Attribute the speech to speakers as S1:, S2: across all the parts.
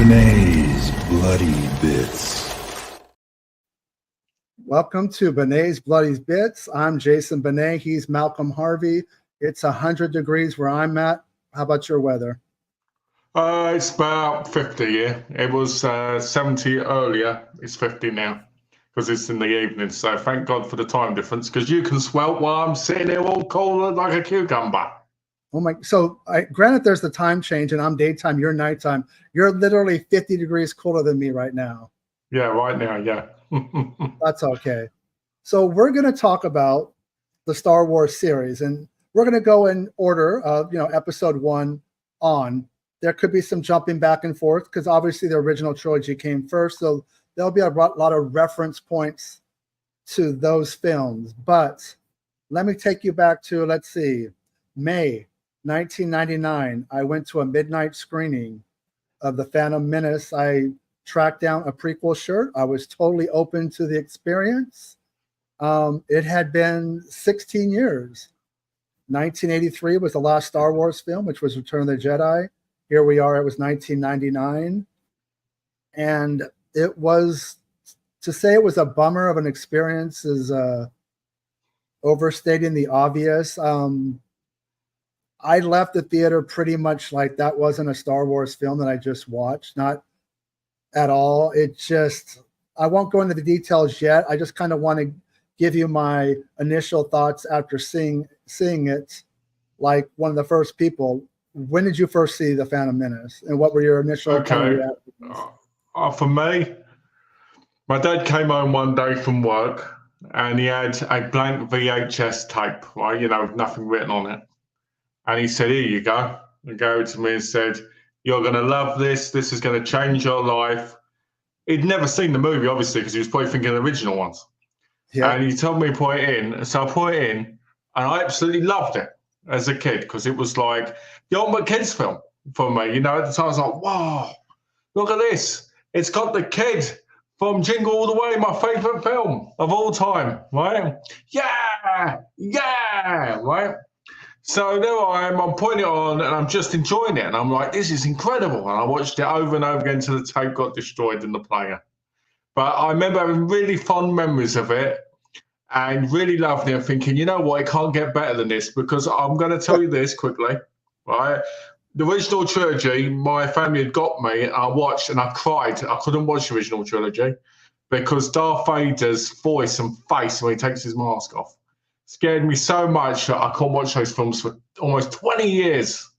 S1: Bene's Bloody Bits.
S2: Welcome to Bene's Bloody Bits. I'm Jason Bene. He's Malcolm Harvey. It's 100 degrees where I'm at. How about your weather?
S3: It's about 50, yeah. It was 70 earlier. It's 50 now because it's in the evening. So thank God for the time difference because you can swelt while I'm sitting here all cold like a cucumber.
S2: Oh my! So, granted, there's the time change, and I'm daytime, you're nighttime. You're literally 50 degrees cooler than me right now.
S3: Yeah, right now, yeah.
S2: That's okay. So we're going to talk about the Star Wars series, and we're going to go in order of episode 1 on. There could be some jumping back and forth because obviously the original trilogy came first, so there'll be a lot of reference points to those films. But let me take you back to, let's see, May 1999, I went to a midnight screening of The Phantom Menace. I tracked down a prequel shirt. I was totally open to the experience. It had been 16 years. 1983 was the last Star Wars film, which was Return of the Jedi. Here we are, it was 1999. And it was, to say it was a bummer of an experience is overstating the obvious. I left the theater pretty much like that wasn't a Star Wars film that I just watched. Not at all. It just, I won't go into the details yet. I just kind of want to give you my initial thoughts after seeing it, like one of the first people. When did you first see The Phantom Menace, and what were your initial kind of reactions?
S3: For me, my dad came home one day from work and he had a blank VHS tape, right? Nothing written on it. And he said, "Here you go." He gave it to me and said, "You're going to love this. This is going to change your life." He'd never seen the movie, obviously, because he was probably thinking of the original ones. Yeah. And he told me to put it in. So I put it in, and I absolutely loved it as a kid because it was like the ultimate kids film for me. At the time I was like, "Wow, look at this. It's got the kid from Jingle All the Way, my favourite film of all time, right? Yeah, right?" So there I am, I'm putting it on and I'm just enjoying it. And I'm like, this is incredible. And I watched it over and over again until the tape got destroyed in the player. But I remember having really fond memories of it and really loved it and thinking, you know what, it can't get better than this because I'm going to tell you this quickly, right? The original trilogy, my family had got me, I watched and I cried. I couldn't watch the original trilogy because Darth Vader's voice and face when he takes his mask off scared me so much that I couldn't watch those films for almost 20 years.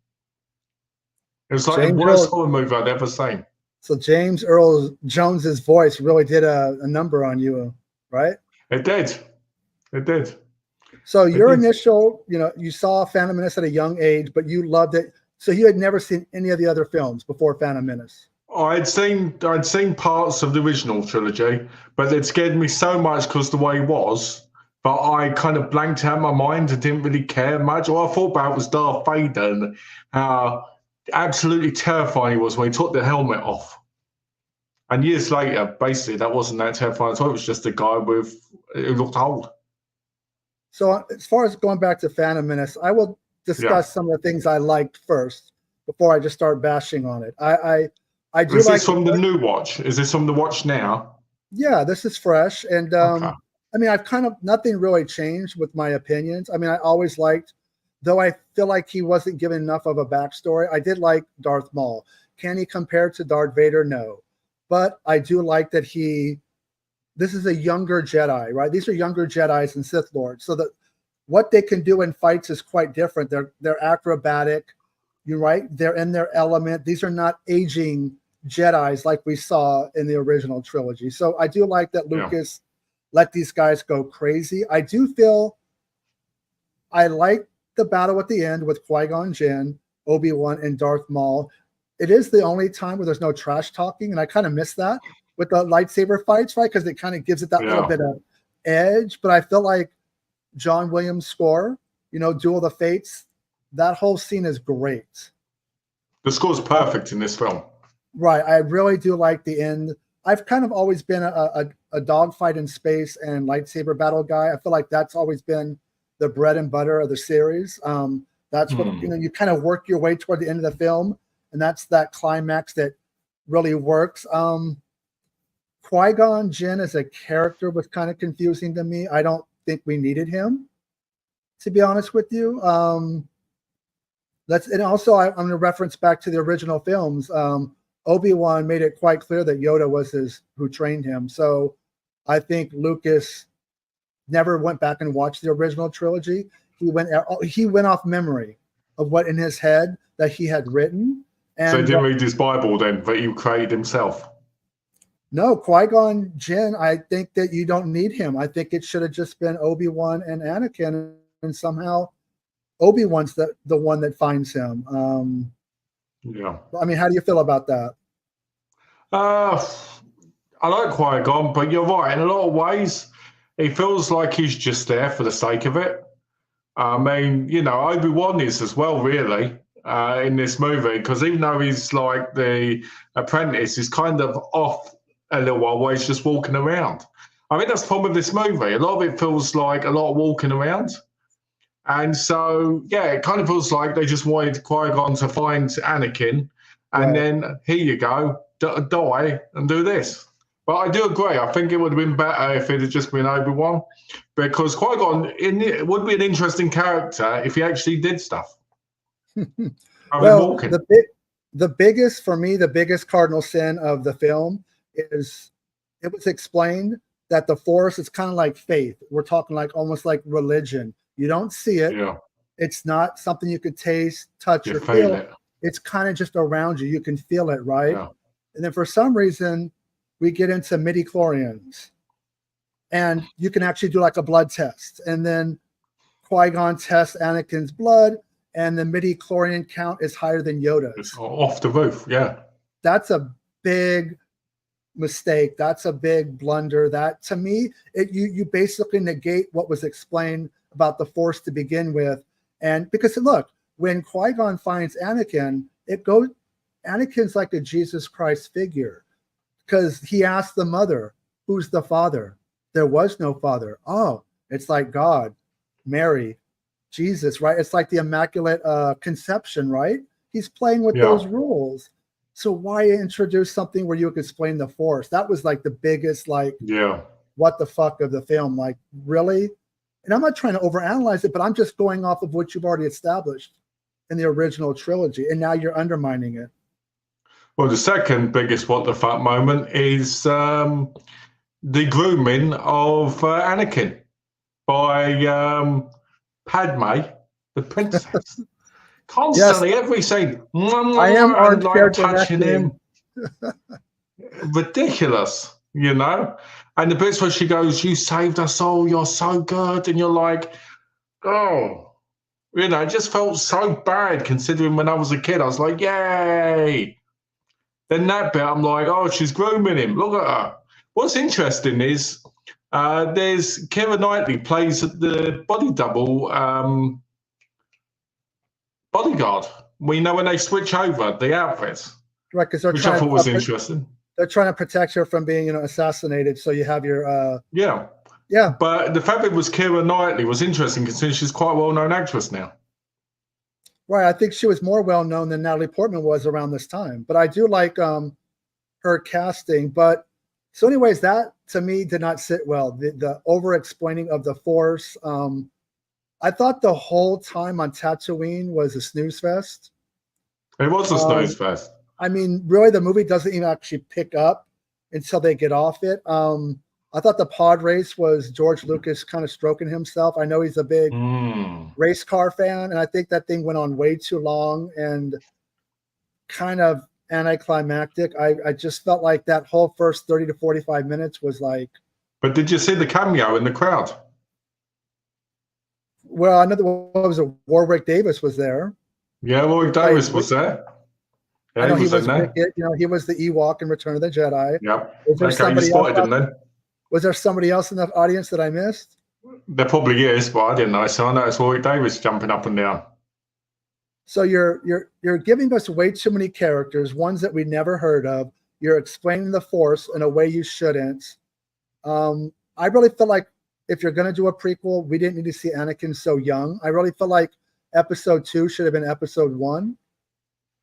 S3: It was like the worst horror movie I'd ever seen.
S2: So James Earl Jones's voice really did a number on you, right?
S3: It did. It did.
S2: So your initial, you saw Phantom Menace at a young age, but you loved it. So you had never seen any of the other films before Phantom Menace?
S3: I'd seen parts of the original trilogy, but it scared me so much because the way he was. But I kind of blanked out my mind and didn't really care much. All I thought about was Darth Vader and how absolutely terrifying he was when he took the helmet off. And years later, basically, that wasn't that terrifying at all. It was just a guy who looked old.
S2: So as far as going back to Phantom Menace, I will discuss some of the things I liked first before I just start bashing on it. I do. Is
S3: this from the new watch? Is this from the watch now?
S2: Yeah, this is fresh. And okay. I mean, I've kind of, nothing really changed with my opinions. I mean, I always liked, though I feel like he wasn't given enough of a backstory, I did like Darth Maul. Can he compare to Darth Vader? No. But I do like that this is a younger Jedi, right? These are younger Jedis and Sith Lords. So that what they can do in fights is quite different. They're acrobatic, you're right? They're in their element. These are not aging Jedis like we saw in the original trilogy. So I do like that Lucas let these guys go crazy. I do feel I like the battle at the end with Qui-Gon Jinn, Obi-Wan, and Darth Maul. It is the only time where there's no trash talking, and I kind of miss that with the lightsaber fights, right? Because it kind of gives it that little bit of edge. But I feel like John Williams' score, Duel of the Fates, that whole scene is great.
S3: The score's perfect in this film.
S2: Right. I really do like the end. I've kind of always been a dogfight in space and lightsaber battle guy. I feel like that's always been the bread and butter of the series. That's what, you kind of work your way toward the end of the film. And that's that climax that really works. Qui-Gon Jinn as a character was kind of confusing to me. I don't think we needed him, to be honest with you. And also I'm going to reference back to the original films. Obi-Wan made it quite clear that Yoda was who trained him. So I think Lucas never went back and watched the original trilogy. He went off memory of what in his head that he had written. And
S3: so he didn't read his Bible then, that he created himself?
S2: No, Qui-Gon Jinn, I think that you don't need him. I think it should have just been Obi-Wan and Anakin, and somehow Obi-Wan's the one that finds him.
S3: Yeah.
S2: I mean, how do you feel about that?
S3: I like Qui-Gon, but you're right. In a lot of ways, he feels like he's just there for the sake of it. I mean, Obi-Wan is as well, really, in this movie, because even though he's like the apprentice, he's kind of off a little while he's just walking around. I think that's the problem with this movie. A lot of it feels like a lot of walking around. And so, yeah, it kind of feels like they just wanted Qui-Gon to find Anakin, and then here you go, die and do this. But I do agree. I think it would have been better if it had just been Obi-Wan, because Qui-Gon would be an interesting character if he actually did stuff.
S2: Well, the biggest cardinal sin of the film is it was explained that the Force is kind of like faith. We're talking like almost like religion. You don't see it.
S3: Yeah.
S2: It's not something you could taste, touch, or feel. It's kind of just around you. You can feel it, right?
S3: Yeah.
S2: And then for some reason, we get into midi-chlorians. And you can actually do like a blood test. And then Qui-Gon tests Anakin's blood, and the midi-chlorian count is higher than Yoda's.
S3: It's off the roof, yeah.
S2: That's a big mistake. That's a big blunder. That, to me, you basically negate what was explained about the Force to begin with. And because look, when Qui-Gon finds Anakin, Anakin's like a Jesus Christ figure, because he asked the mother, who's the father? There was no father. Oh, it's like God, Mary, Jesus, right? It's like the Immaculate Conception, right? He's playing with those rules. So why introduce something where you could explain the Force? That was like the biggest, what the fuck of the film. Like, really? And I'm not trying to overanalyze it, but I'm just going off of what you've already established in the original trilogy, and now you're undermining it.
S3: Well, the second biggest what the fuck moment is the grooming of Anakin by Padme, the princess. Constantly, every scene,
S2: I am armchair
S3: touching him. Ridiculous, And the bits where she goes, "You saved us all. You're so good," and you're like, "Oh." It just felt so bad considering when I was a kid. I was like, yay. Then that bit, I'm like, oh, she's grooming him. Look at her. What's interesting is there's Keira Knightley plays the body double bodyguard. When they switch over the outfits.
S2: Right, because
S3: which I thought was interesting.
S2: They're trying to protect her from being, assassinated. So you have your
S3: Yeah. But the fact it was Keira Knightley was interesting, considering she's quite a well-known actress now.
S2: Right. I think she was more well-known than Natalie Portman was around this time. But I do like her casting. But so anyways, that to me did not sit well. The over-explaining of the Force. I thought the whole time on Tatooine was a snooze fest.
S3: It was a snooze fest.
S2: I mean, really, the movie doesn't even actually pick up until they get off it. I thought the pod race was George Lucas kind of stroking himself. I know he's a big race car fan, and I think that thing went on way too long and kind of anticlimactic. I just felt like that whole first 30 to 45 minutes was like...
S3: But did you see the cameo in the crowd?
S2: Well, I know that Warwick Davis was there.
S3: Yeah, Warwick Davis was there. Yeah,
S2: he was Wicket, he was the Ewok in Return of the Jedi.
S3: Yep. Okay, you spotted him then.
S2: Was there somebody else in the audience that I missed?
S3: There probably is, but I didn't know. So I know it's Warwick Davis jumping up and down.
S2: So you're giving us way too many characters, ones that we never heard of. You're explaining the Force in a way you shouldn't. I really feel like if you're going to do a prequel, we didn't need to see Anakin so young. I really feel like Episode 2 should have been Episode 1.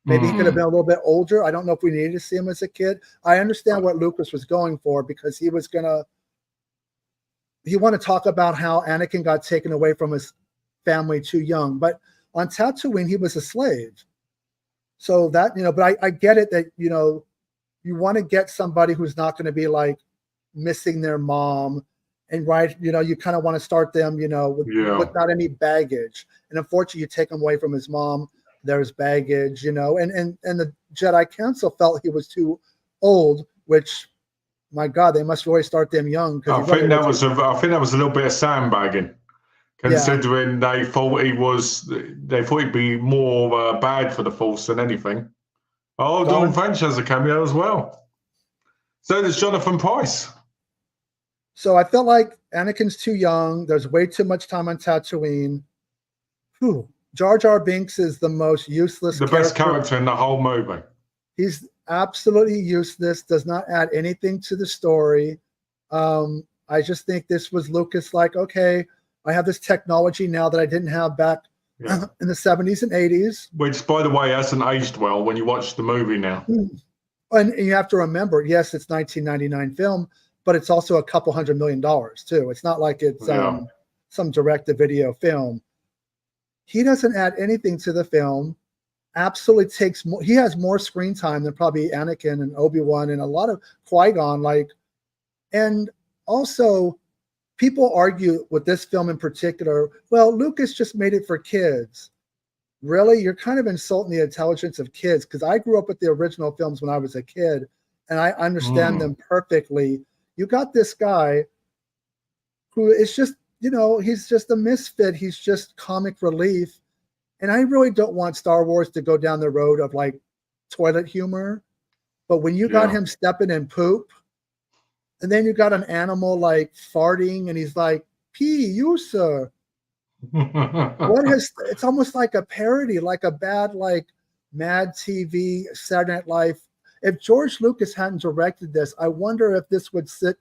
S2: Maybe he could have been a little bit older. I don't know if we needed to see him as a kid. I understand what Lucas was going for, because he wanted to talk about how Anakin got taken away from his family too young. But on Tatooine, he was a slave. So that, but I get it that, you want to get somebody who's not going to be like missing their mom, and you kind of want to start them, without any baggage. And unfortunately, you take him away from his mom, there's baggage, and the Jedi Council felt he was too old, which, my God, they must really start them young.
S3: I think that was a little bit of sandbagging, considering they thought he'd be more bad for the Force than anything. Oh, Dawn French has a cameo as well. So does Jonathan Pryce.
S2: So I felt like Anakin's too young. There's way too much time on Tatooine. Whew. Jar Jar Binks is the most useless
S3: best character in the whole movie.
S2: He's absolutely useless, does not add anything to the story. I just think this was Lucas like, okay, I have this technology now that I didn't have back in the 70s and 80s.
S3: Which, by the way, hasn't aged well when you watch the movie now.
S2: And you have to remember, yes, it's 1999 film, but it's also a couple $100 million too. It's not like it's some direct-to-video film. He doesn't add anything to the film. Absolutely takes more. He has more screen time than probably Anakin and Obi-Wan and a lot of Qui-Gon. And also, people argue with this film in particular, well, Lucas just made it for kids. Really? You're kind of insulting the intelligence of kids, because I grew up with the original films when I was a kid, and I understand them perfectly. You got this guy who is just, he's just a misfit. He's just comic relief. And I really don't want Star Wars to go down the road of like toilet humor. But when you got him stepping in poop, and then you got an animal like farting, and he's like, "Pee, you sir." It's almost like a parody, like a bad, like Mad TV, Saturday Night Live. If George Lucas hadn't directed this, I wonder if this would sit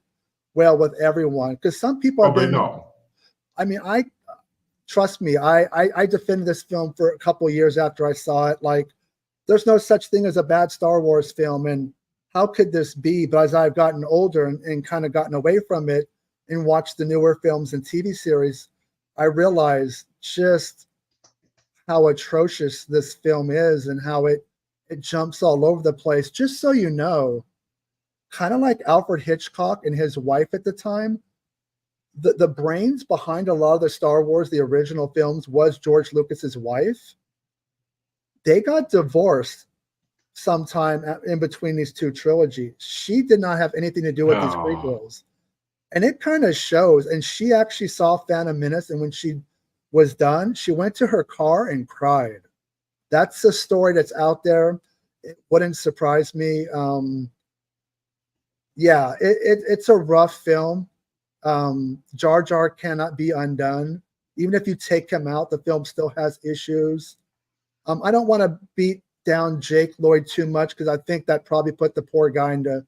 S2: well with everyone. Because some people have been. I mean, trust me, I defended this film for a couple of years after I saw it. Like, there's no such thing as a bad Star Wars film, and how could this be? But as I've gotten older and kind of gotten away from it and watched the newer films and TV series, I realized just how atrocious this film is and how it jumps all over the place. Just so you know, kind of like Alfred Hitchcock and his wife at the time, the brains behind a lot of the Star Wars, the original films, was George Lucas's wife. They got divorced sometime in between these two trilogies. She did not have anything to do with these prequels. And it kind of shows. And she actually saw Phantom Menace, and when she was done, she went to her car and cried. That's a story that's out there. It wouldn't surprise me. It's a rough film. Jar Jar cannot be undone. Even if you take him out, the film still has issues. I don't want to beat down Jake Lloyd too much, because I think that probably put the poor guy into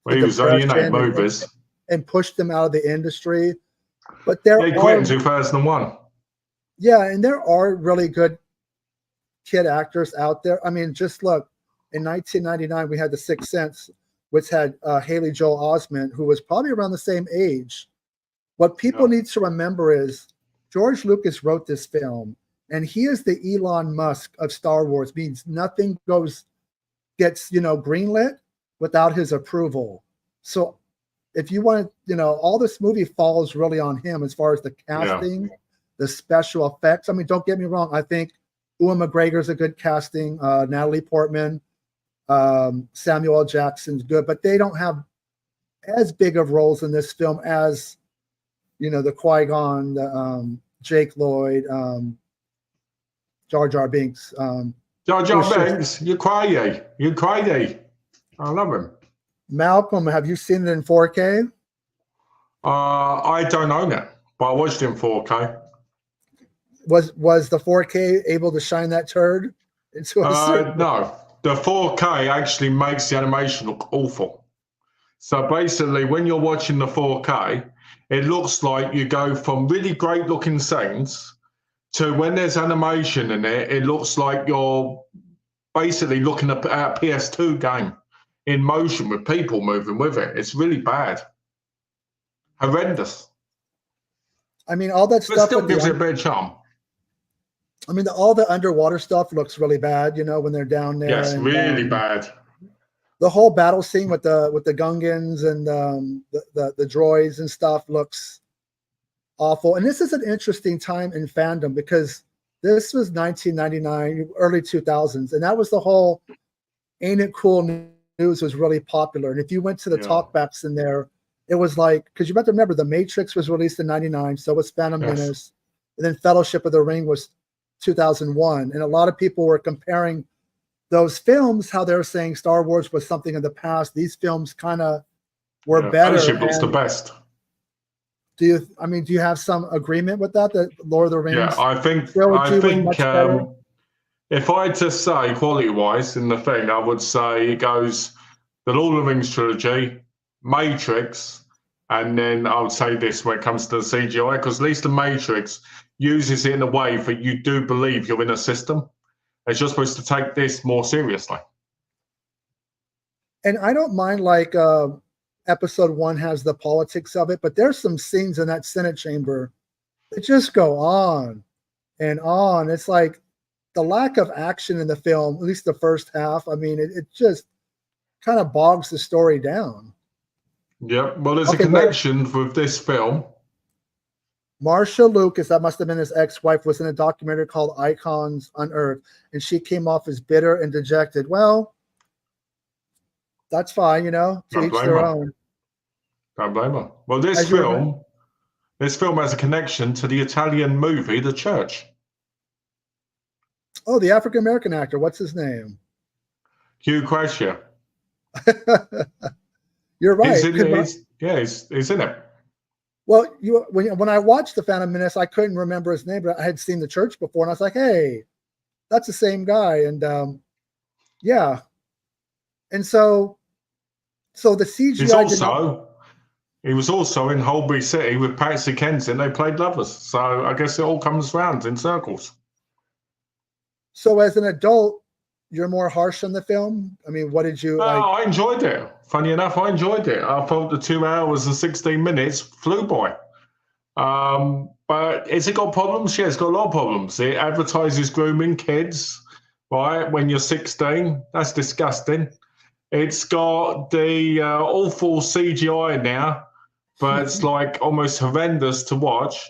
S3: he was only in 8 movies
S2: and pushed him out of the industry. But
S3: he quit in 2001.
S2: Yeah, and there are really good kid actors out there. I mean, just look, in 1999 we had The Sixth Sense, which had Haley Joel Osment, who was probably around the same age. What people need to remember is George Lucas wrote this film, and he is the Elon Musk of Star Wars. Means nothing gets greenlit without his approval. So if you want to, all this movie falls really on him as far as the casting, the special effects. I mean, don't get me wrong. I think Ewan McGregor's a good casting. Natalie Portman, Samuel L. Jackson's good, but they don't have as big of roles in this film as, the Qui-Gon, the Jake Lloyd, Jar Jar Binks.
S3: Jar Jar Binks, you're crazy. You're crazy. I love him.
S2: Malcolm, have you seen it in 4K?
S3: I don't own it, but I watched it in 4K.
S2: Was the 4K able to shine that turd into a
S3: No. The 4K actually makes the animation look awful. So basically, when you're watching the 4K, it looks like you go from really great looking scenes to when there's animation in it, it looks like you're basically looking at a PS2 game in motion with people moving with it. It's really bad. Horrendous.
S2: I mean, all that
S3: But
S2: stuff
S3: still
S2: with
S3: gives it a bit of charm.
S2: I mean, all the underwater stuff looks really bad, you know, when they're down there.
S3: Yes,
S2: and,
S3: really bad.
S2: The whole battle scene with the Gungans and the droids and stuff looks awful. And this is an interesting time in fandom because this was 1999, early 2000s, and that was the whole "Ain't It Cool" news was really popular. And if you went to the talkbacks in there, it was like, because you have to remember, The Matrix was released in '99, so was Phantom Menace, and then Fellowship of the Ring was 2001, and a lot of people were comparing those films, how they're saying Star Wars was something in the past. These films kind of were better.
S3: Fellowship looks the best.
S2: Do you have some agreement with that Lord of the Rings?
S3: Yeah, I think if I had to say quality-wise in the thing, I would say it goes the Lord of the Rings trilogy, Matrix, and then I would say this when it comes to the CGI, because at least the Matrix uses it in a way that you do believe you're in a system. It's just supposed to take this more seriously.
S2: And I don't mind, like, episode 1 has the politics of it, but there's some scenes in that Senate chamber that just go on and on. It's like the lack of action in the film, at least the first half. I mean, it just kind of bogs the story down.
S3: Yeah, well, there's a connection with this film.
S2: Marsha Lucas, that must have been his ex-wife, was in a documentary called Icons on Earth, and she came off as bitter and dejected. Well, that's fine, you know, to each their own.
S3: Don't blame her. Well, this film has a connection to the Italian movie, The Church.
S2: Oh, the African-American actor. What's his name?
S3: Hugh Gratiot.
S2: You're right.
S3: He's in it.
S2: Well, when I watched The Phantom Menace, I couldn't remember his name, but I had seen The Church before, and I was like, hey, that's the same guy. And yeah. And so the CGI
S3: he was also in Holby City with Patsy Kensit. They played lovers. So I guess it all comes round in circles.
S2: So as an adult, you're more harsh on the film? I mean, what did you like?
S3: I enjoyed it. Funny enough, I enjoyed it. I thought the 2 hours and 16 minutes flew by. But has it got problems? Yeah, it's got a lot of problems. It advertises grooming kids, right, when you're 16. That's disgusting. It's got the awful CGI now, but it's like almost horrendous to watch.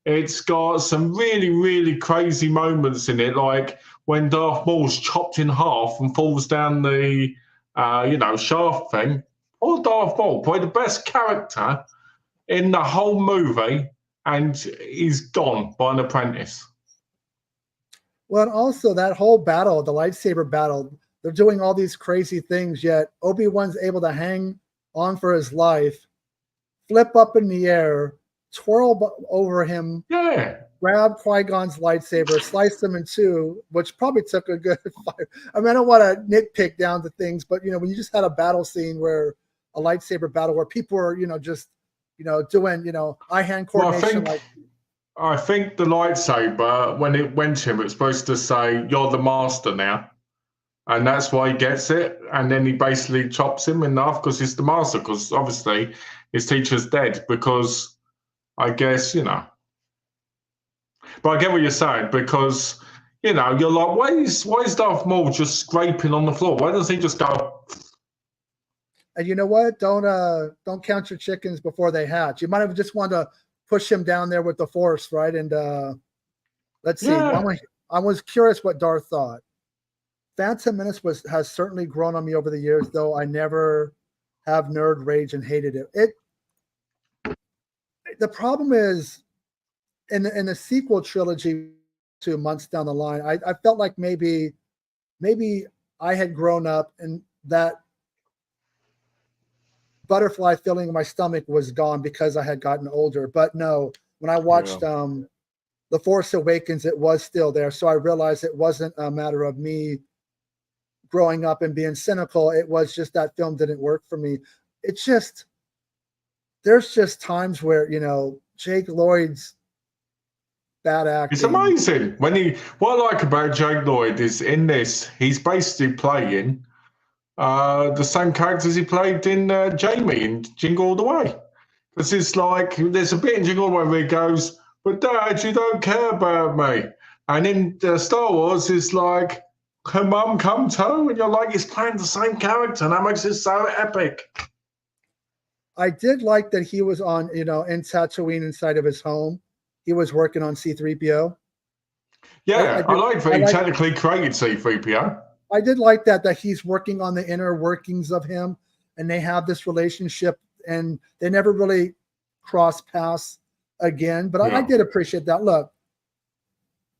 S3: It's got some really, really crazy moments in it, like when Darth Maul's chopped in half and falls down the, shaft thing. Poor Darth Maul, probably the best character in the whole movie, and he's gone by an apprentice.
S2: Well, and also that whole battle, the lightsaber battle, they're doing all these crazy things, yet Obi-Wan's able to hang on for his life, flip up in the air, twirl over him, grab Qui-Gon's lightsaber, slice him in two, which probably took a good 5. I mean, I don't want to nitpick down to things, but, you know, when you just had a battle scene where a lightsaber battle where people were, doing, eye-hand coordination.
S3: I think the lightsaber, when it went to him, it was supposed to say, "You're the master now." And that's why he gets it. And then he basically chops him in half because he's the master, because obviously his teacher's dead, because I guess, But I get what you're saying, because, you're like, why is Darth Maul just scraping on the floor? Why doesn't he just go?
S2: And you know what? Don't count your chickens before they hatch. You might have just wanted to push him down there with the Force, right? And let's see.
S3: Yeah.
S2: I was curious what Darth thought. Phantom Menace has certainly grown on me over the years, though I never have nerd rage and hated it. The problem is in the sequel trilogy 2 months down the line, I felt like maybe I had grown up and that butterfly feeling in my stomach was gone because I had gotten older. But no, when I watched The Force Awakens, it was still there. So I realized it wasn't a matter of me growing up and being cynical. It was just that film didn't work for me. It's just, there's just times where, Jake Lloyd's bad acting.
S3: It's amazing. What I like about Jake Lloyd is in this, he's basically playing the same characters he played in Jamie in Jingle All the Way. Because it's like, there's a bit in Jingle All the Way where he goes, but Dad, you don't care about me. And in Star Wars, it's like, can Mum come too? And you're like, he's playing the same character, and that makes it so epic.
S2: I did like that he was on, in Tatooine inside of his home. He was working on C-3PO.
S3: Yeah, I like that he technically created C-3PO.
S2: I did like that he's working on the inner workings of him, and they have this relationship, and they never really cross paths again. But I did appreciate that. Look,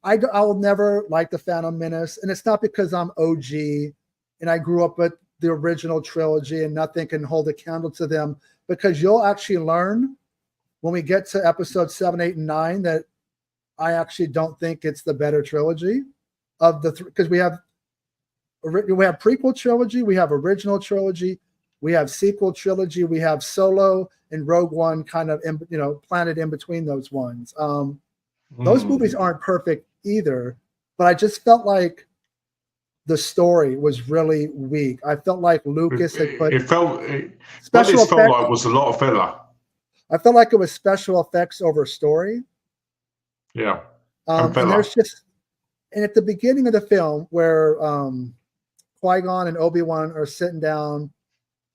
S2: I will never like the Phantom Menace, and it's not because I'm OG and I grew up with the original trilogy and nothing can hold a candle to them, because you'll actually learn when we get to episode 7, 8, and 9 that I actually don't think it's the better trilogy of the because we have prequel trilogy, we have original trilogy, we have sequel trilogy, we have Solo and Rogue One kind of planted in between those ones. Those movies aren't perfect either, but I just felt like the story was really weak. I felt like Lucas had put
S3: felt
S2: effects.
S3: Like was a lot of filler.
S2: I felt like it was special effects over story.
S3: Yeah.
S2: And there's and at the beginning of the film where Qui-Gon and Obi-Wan are sitting down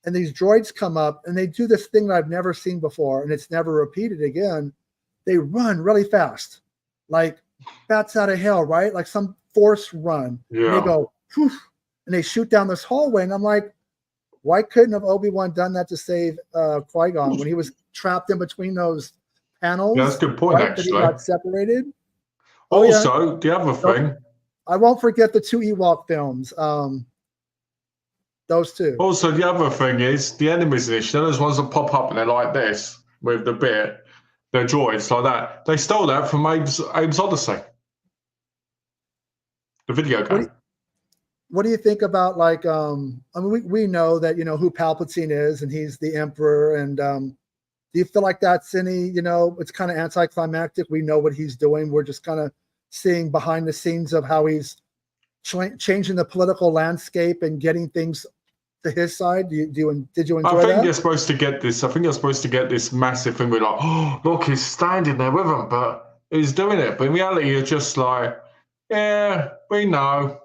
S2: and these droids come up and they do this thing that I've never seen before, and it's never repeated again. They run really fast, like bats out of hell, right? Like some force run.
S3: Yeah.
S2: And they go, poof, and they shoot down this hallway. And I'm like, why couldn't have Obi-Wan done that to save Qui-Gon when he was trapped in between those panels?
S3: Yeah, that's a good point,
S2: right,
S3: actually.
S2: That he got separated.
S3: Also, the other thing.
S2: I won't forget the 2 Ewok films. Those two.
S3: Also, the other thing is the enemies in this, those ones that pop up and they're like this with the bit, they're droids like that. They stole that from Abe's Odyssey, the video game.
S2: What do you think about we know that who Palpatine is, and he's the Emperor, and do you feel like that's it's kind of anticlimactic? We know what he's doing. We're just kind of seeing behind the scenes of how he's changing the political landscape and getting things to his side. Did you enjoy that?
S3: I think you're supposed to get this. I think you're supposed to get this massive thing. We're like, oh, look, he's standing there with him, but he's doing it. But in reality, you're just like, yeah, we know.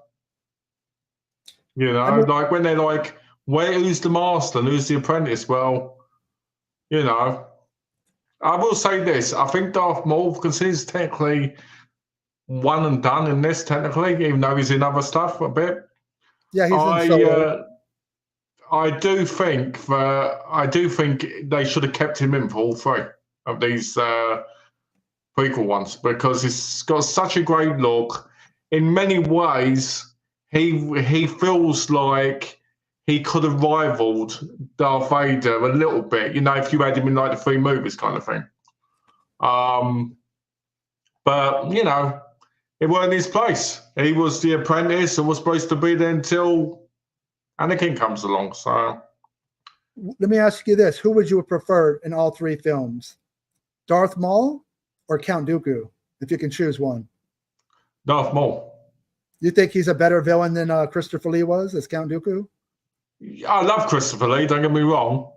S3: Like when they're like, who's the master and who's the apprentice? Well, I will say this. I think Darth Maul, because he's technically one and done in this, technically, even though he's in other stuff a bit.
S2: Yeah, he's in Solo.
S3: I do think they should have kept him in for all 3 of these prequel ones, because it's got such a great look. In many ways, he feels like he could have rivaled Darth Vader a little bit, if you had him in like the 3 movies kind of thing. But it wasn't his place. He was the apprentice and was supposed to be there until Anakin comes along. So
S2: let me ask you this: who would you prefer in all 3 films, Darth Maul or Count Dooku, if you can choose one?
S3: Darth Maul.
S2: You think he's a better villain than Christopher Lee was as Count Dooku?
S3: I love Christopher Lee, don't get me wrong,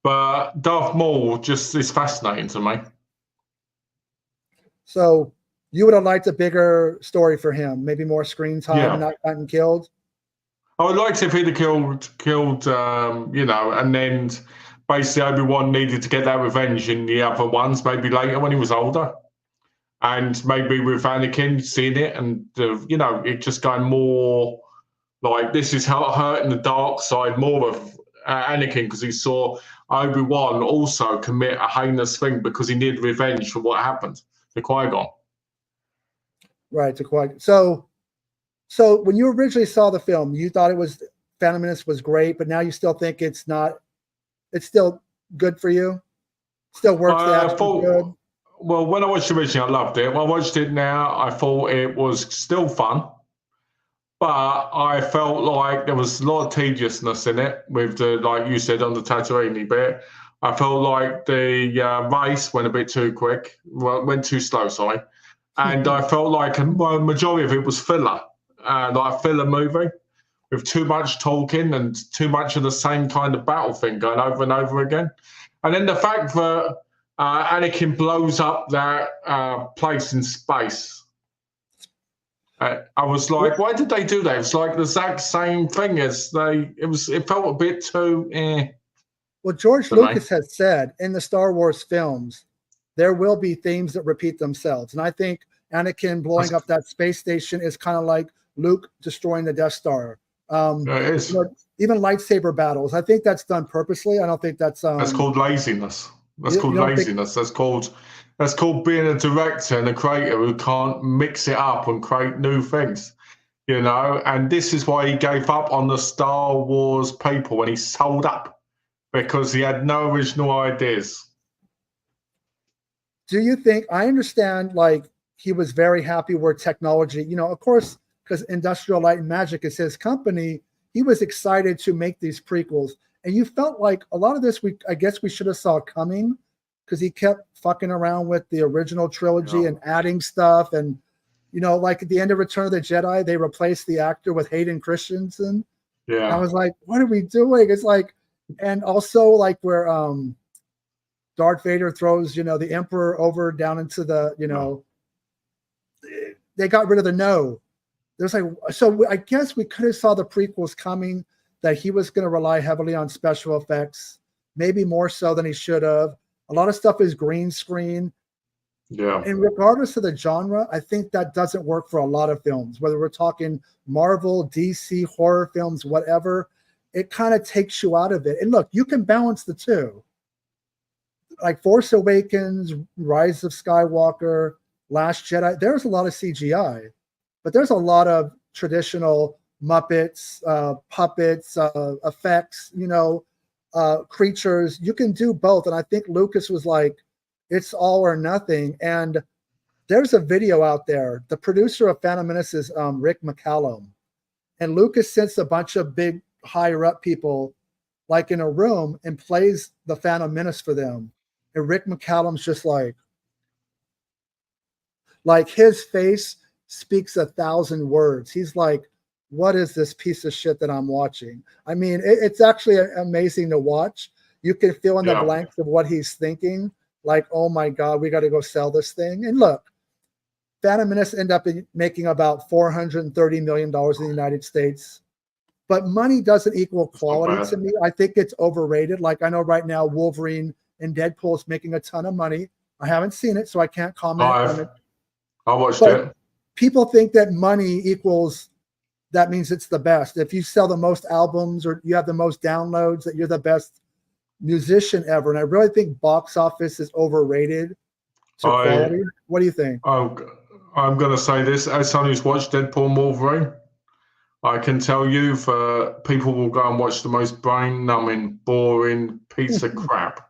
S3: but Darth Maul just is fascinating to me.
S2: So you would have liked a bigger story for him, maybe more screen time, and not gotten killed?
S3: I would like if he'd have killed, and then basically Obi-Wan needed to get that revenge in the other ones, maybe later when he was older. And maybe with Anakin seeing it and, it just going more like this is how hurting the dark side more of Anakin, because he saw Obi-Wan also commit a heinous thing because he needed revenge for what happened to Qui-Gon.
S2: Right, to Qui-Gon. So when you originally saw the film, you thought Phantom Menace was great, but now you still think it's still good for you? Still works the action good?
S3: Well, when I watched it originally, I loved it. When I watched it now, I thought it was still fun, but I felt like there was a lot of tediousness in it with like you said, on the Tatooine bit. I felt like the race went a bit too quick, went too slow, sorry. And I felt like a majority of it was filler, like a filler movie with too much talking and too much of the same kind of battle thing going over and over again. And then the fact that Anakin blows up that place in space. I was like, why did they do that? It's like the exact same thing as they. It felt a bit too.
S2: Well, George Lucas has said in the Star Wars films, there will be themes that repeat themselves, and I think Anakin blowing up that space station is kind of like Luke destroying the Death Star.
S3: It is.
S2: You know, even lightsaber battles. I think that's done purposely. I don't think that's.
S3: That's called laziness. That's called laziness. That's called being a director and a creator who can't mix it up and create new things. You know, and this is why he gave up on the Star Wars people when he sold up, because he had no original ideas.
S2: Do you think, I understand, like, he was very happy where technology, you know, of course, because Industrial Light and Magic is his company, he was excited to make these prequels. And you felt like a lot of this, I guess we should have saw coming, because he kept fucking around with the original trilogy and adding stuff. And, you know, like at the end of Return of the Jedi, they replaced the actor with Hayden Christensen.
S3: Yeah.
S2: I was like, what are we doing? It's like, and also like where Darth Vader throws, you know, the Emperor over down into the, you know, they got rid of the no. There's like, so I guess we could have saw the prequels coming, that he was going to rely heavily on special effects, maybe more so than he should have. A lot of stuff is green screen.
S3: Yeah.
S2: And regardless of the genre, I think that doesn't work for a lot of films, whether we're talking Marvel, DC, horror films, whatever. It kind of takes you out of it. And look, you can balance the two. Like Force Awakens, Rise of Skywalker, Last Jedi, there's a lot of CGI, but there's a lot of traditional Muppets, puppets, effects, you know, creatures. You can do both. And I think Lucas was like, it's all or nothing. And there's a video out there. The producer of Phantom Menace is Rick McCallum. And Lucas sends a bunch of big higher up people like in a room and plays the Phantom Menace for them. And Rick McCallum's just like his face speaks 1,000 words. He's like, what is this piece of shit that I'm watching? I mean, it's actually amazing to watch. You can fill in the blanks of what he's thinking. Like, oh my God, we got to go sell this thing. And look, Phantom Menace ended up making about $430 million in the United States. But money doesn't equal quality to me. I think it's overrated. Like, I know right now Wolverine and Deadpool is making a ton of money. I haven't seen it, so I can't comment on it.
S3: I watched it.
S2: People think that money equals, that means it's the best. If you sell the most albums or you have the most downloads, that you're the best musician ever. And I really think box office is overrated to quality. What do you think?
S3: I'm going to say this. As someone who's watched Deadpool and Wolverine, I can tell you people will go and watch the most brain-numbing, boring piece of crap.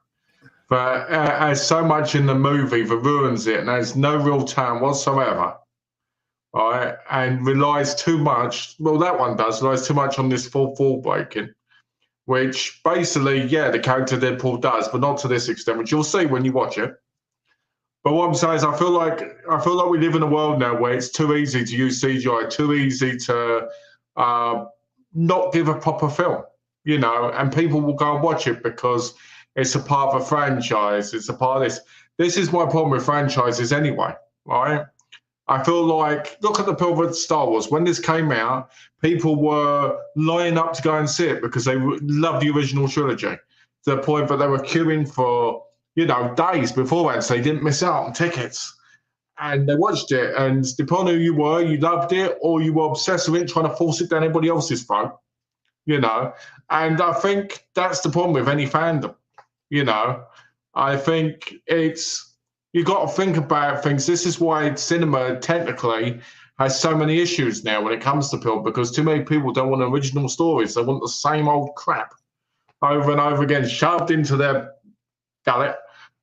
S3: But as so much in the movie that ruins it and has no real talent whatsoever, right? And relies too much, well, that one does, relies too much on this fourth wall breaking, which basically, the character Deadpool does, but not to this extent, which you'll see when you watch it. But what I'm saying is I feel like we live in a world now where it's too easy to use CGI, too easy to not give a proper film, you know, and people will go and watch it because it's a part of a franchise. It's a part of this. This is my problem with franchises anyway, right? I feel like, look at the film with Star Wars. When this came out, people were lining up to go and see it because they loved the original trilogy, to the point that they were queuing for, you know, days beforehand so they didn't miss out on tickets. And they watched it, and depending on who you were, you loved it, or you were obsessed with it, trying to force it down anybody else's throat, you know. And I think that's the problem with any fandom, you know. I think you got to think about things. This is why cinema technically has so many issues now when it comes to film, because too many people don't want original stories. They want the same old crap over and over again, shoved into their gullet,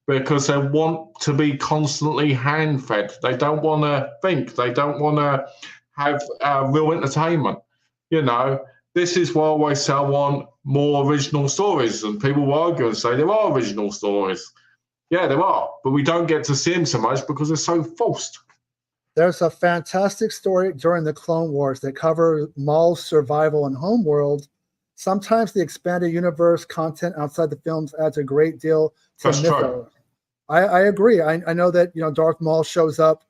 S3: because they want to be constantly hand-fed. They don't want to think. They don't want to have real entertainment. You know, this is why I always say I want more original stories. And people will argue and say there are original stories. Yeah, there are. But we don't get to see them so much because they're so forced.
S2: There's a fantastic story during the Clone Wars that covers Maul's survival in Homeworld. Sometimes the expanded universe content outside the films adds a great deal to
S3: That's
S2: mythos.
S3: true.
S2: I agree. I know that Darth Maul shows up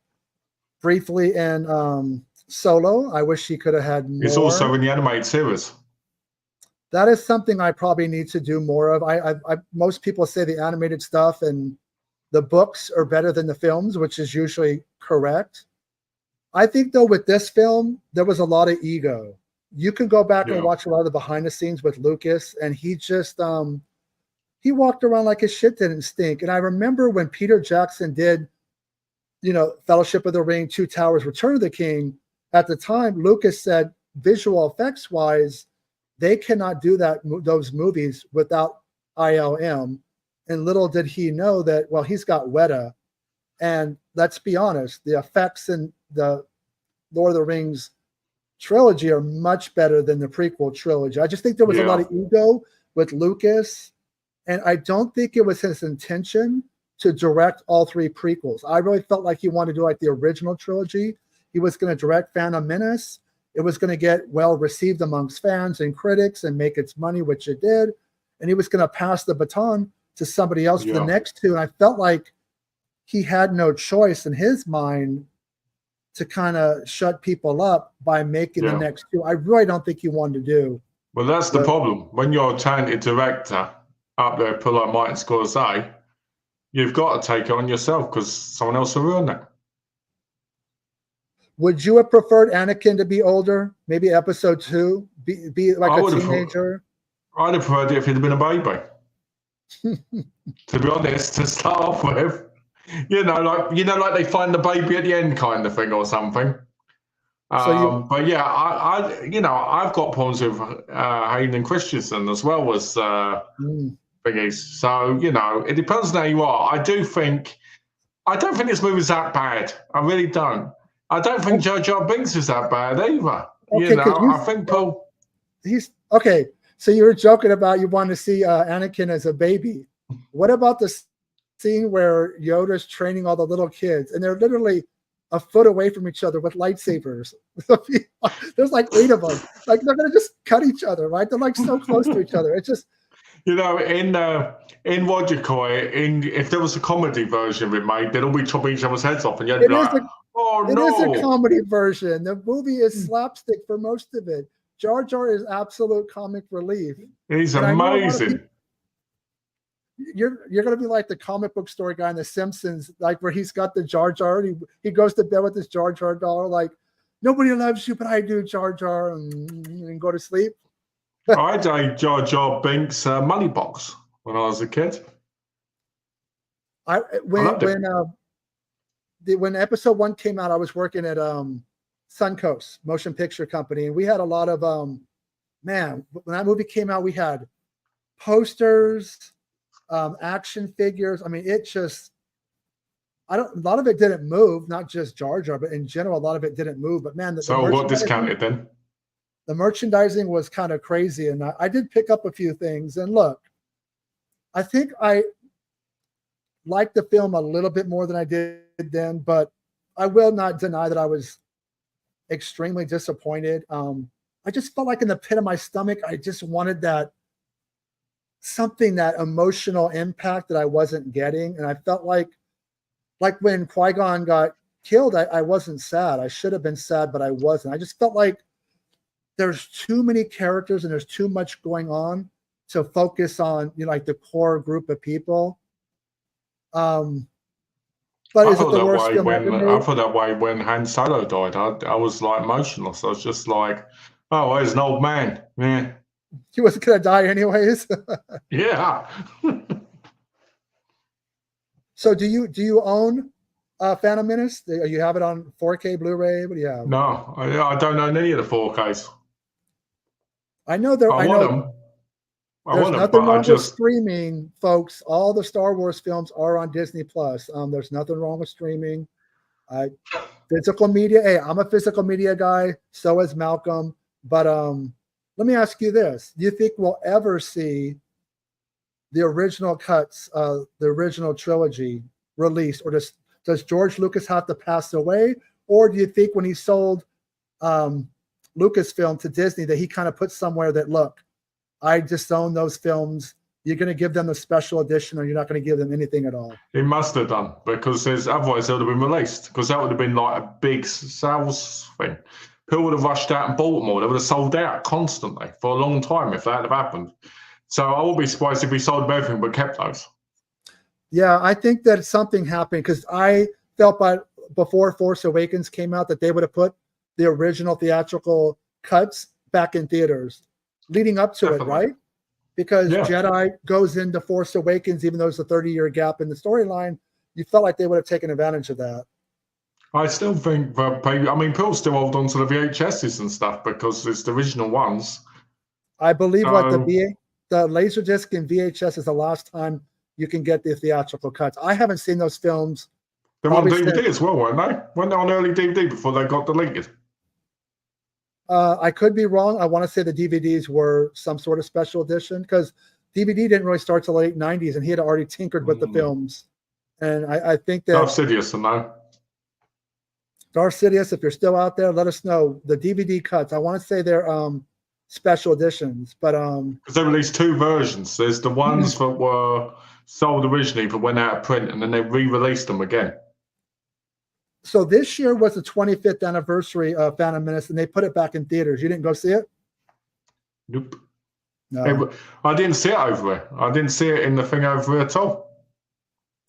S2: briefly in Solo. I wish he could have had more.
S3: He's also in the animated series.
S2: That is something I probably need to do more of. Most people say the animated stuff and the books are better than the films, which is usually correct. I think, though, with this film, there was a lot of ego. You can go back and watch a lot of the behind the scenes with Lucas, and he just he walked around like his shit didn't stink. And I remember when Peter Jackson did, Fellowship of the Ring, Two Towers, Return of the King, at the time, Lucas said, visual effects wise, they cannot do those movies without ILM. And little did he know that, well, he's got Weta. And let's be honest, the effects in the Lord of the Rings trilogy are much better than the prequel trilogy. I just think there was a lot of ego with Lucas. And I don't think it was his intention to direct all three prequels. I really felt like he wanted to do like the original trilogy. He was going to direct Phantom Menace. It was going to get well received amongst fans and critics and make its money, which it did. And he was going to pass the baton to somebody else for the next two. And I felt like he had no choice in his mind to kind of shut people up by making the next two. I really don't think he wanted to do.
S3: Well, that's the problem. When you're a talented director up there, put like Martin Scorsese, you've got to take it on yourself because someone else will ruin it.
S2: Would you have preferred Anakin to be older? Maybe episode 2? Be like a teenager?
S3: I'd have preferred it if he'd been a baby. To be honest, to start off with. Like they find the baby at the end kind of thing or something. But yeah, I've got problems with Hayden Christensen as well as thingies. So, it depends on how you are. I don't think this movie's that bad. I really don't. I don't think Jar Jar Binks is that bad either.
S2: Okay,
S3: I think Paul.
S2: He's okay. So you were joking about you want to see Anakin as a baby. What about the scene where Yoda's training all the little kids and they're literally a foot away from each other with lightsabers? There's like 8 of them. Like they're gonna just cut each other, right? They're like so close to each other. It's just
S3: in Roger Coy, if there was a comedy version of it made, they'd all be chopping each other's heads off, and you'd be like,
S2: it is a comedy version. The movie is slapstick for most of it. Jar Jar is absolute comic relief.
S3: He's amazing.
S2: You're gonna be like the comic book story guy in The Simpsons, like where he's got the Jar Jar and he goes to bed with his Jar Jar doll, like nobody loves you, but I do, Jar Jar, and go to sleep.
S3: I had a Jar Jar Binks money box when I was a kid.
S2: When episode 1 came out, I was working at Suncoast Motion Picture Company, and we had a lot of when that movie came out, we had posters, action figures. I mean, a lot of it didn't move, not just Jar Jar, but in general, a lot of it didn't move. But man,
S3: so what discounted then?
S2: The merchandising was kind of crazy, and I did pick up a few things. And look, I think I liked the film a little bit more than I did then, but I will not deny that I was extremely disappointed. I just felt like in the pit of my stomach, I just wanted that emotional impact that I wasn't getting. And I felt like when Qui-Gon got killed, I wasn't sad. I should have been sad, but I wasn't. I just felt like there's too many characters and there's too much going on to focus on, like the core group of people. But is it the worst film ever made?
S3: I felt that way when Han Solo died. I was like emotionless. I was just like, oh, he's an old man. Yeah.
S2: He wasn't going to die anyways.
S3: Yeah.
S2: So do you own Phantom Menace? Do you have it on 4K Blu-ray? What do you have?
S3: No, I don't own any of the 4Ks.
S2: I know there. I
S3: want
S2: know
S3: them.
S2: there's nothing wrong with streaming, folks. All the Star Wars films are on Disney Plus. There's nothing wrong with streaming. Physical media. Hey, I'm a physical media guy. So is Malcolm. But let me ask you this: do you think we'll ever see the original cuts, the original trilogy released, or does George Lucas have to pass away, Or do you think when he sold Lucasfilm to Disney that he kind of put somewhere that, look, I disown those films. You're going to give them a special edition, or you're not going to give them anything at all?
S3: He must have done, because otherwise they would have been released, because that would have been like a big sales thing. People would have rushed out and bought them all. They would have sold out constantly for a long time if that had happened. So I wouldn't be surprised if we sold everything but kept those.
S2: Yeah, I think that something happened, because I felt before Force Awakens came out that they would have put the original theatrical cuts back in theaters leading up to
S3: Definitely.
S2: it, right? Because Jedi goes into Force Awakens, even though there's a 30-year gap in the storyline. You felt like they would have taken advantage of that.
S3: I still think people still hold on to the VHSs and stuff because it's the original ones.
S2: I believe the Laserdisc and VHS is the last time you can get the theatrical cuts. I haven't seen those films.
S3: They were on DVD as well, weren't they? Weren't they on early DVD before they got deleted?
S2: I could be wrong. I want to say the DVDs were some sort of special edition, because DVD didn't really start till the late 90s, and he had already tinkered with the films. And I think that
S3: Darth Sidious,
S2: Darth Sidious, if you're still out there, let us know. The DVD cuts, I want to say they're special editions, but
S3: because they released two versions. There's the ones that were sold originally but went out of print, and then they re-released them again.
S2: So this year was the 25th anniversary of Phantom Menace, and they put it back in theaters. You didn't go see it?
S3: Nope.
S2: No.
S3: I didn't see it over there. I didn't see it in the thing over there at all.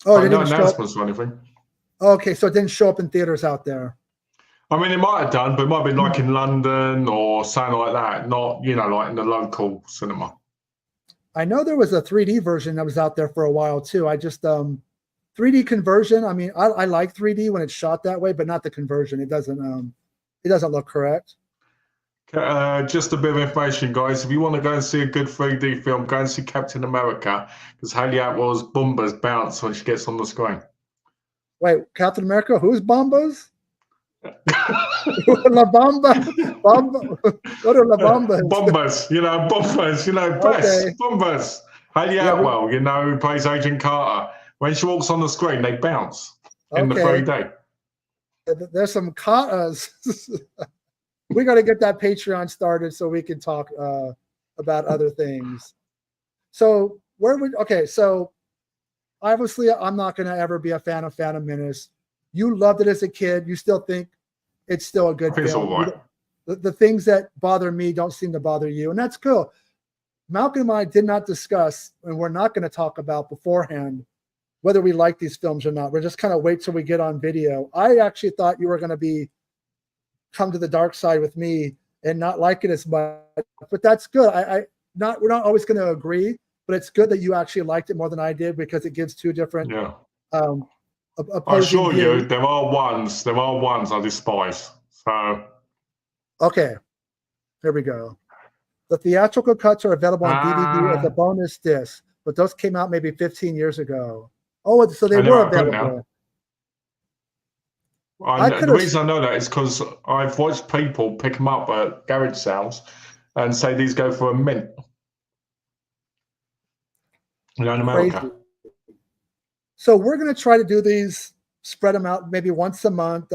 S2: Oh,
S3: no announcements or anything.
S2: Okay, so it didn't show up in theaters out there.
S3: I mean, it might have done, but it might have been like in London or something like that. Not, like in the local cinema.
S2: I know there was a 3D version that was out there for a while too. I just 3D conversion. I mean, I like 3D when it's shot that way, but not the conversion. It doesn't look correct.
S3: Just a bit of information, guys. If you want to go and see a good 3D film, go and see Captain America, because Hayley Atwell's bombers bounce when she gets on the screen.
S2: Wait, Captain America? Who's bombas? La Bamba? What are La Bambas?
S3: Bombers, bombers,
S2: Okay.
S3: bombers. Hayley Atwell, who plays Agent Carter. When she walks on the screen, they bounce in the 3D.
S2: There's some katas. We got to get that Patreon started so we can talk about other things. So so obviously I'm not going to ever be a fan of Phantom Menace. You loved it as a kid. You still think it's still a good film.
S3: It's all right.
S2: The things that bother me don't seem to bother you, and that's cool. Malcolm and I did not discuss, and we're not going to talk about beforehand whether we like these films or not. We're just kind of wait till we get on video. I actually thought you were going to come to the dark side with me and not like it as much, but that's good. We're not always going to agree, but it's good that you actually liked it more than I did, because it gives two different
S3: I assure you, there are ones I despise. So
S2: okay, here we go. The theatrical cuts are available on DVD as a bonus disc, but those came out maybe 15 years ago. Oh, so they were available.
S3: The reason I know that is because I've watched people pick them up at garage sales and say these go for a mint. In America.
S2: Crazy. So we're going to try to do these, spread them out maybe once a month.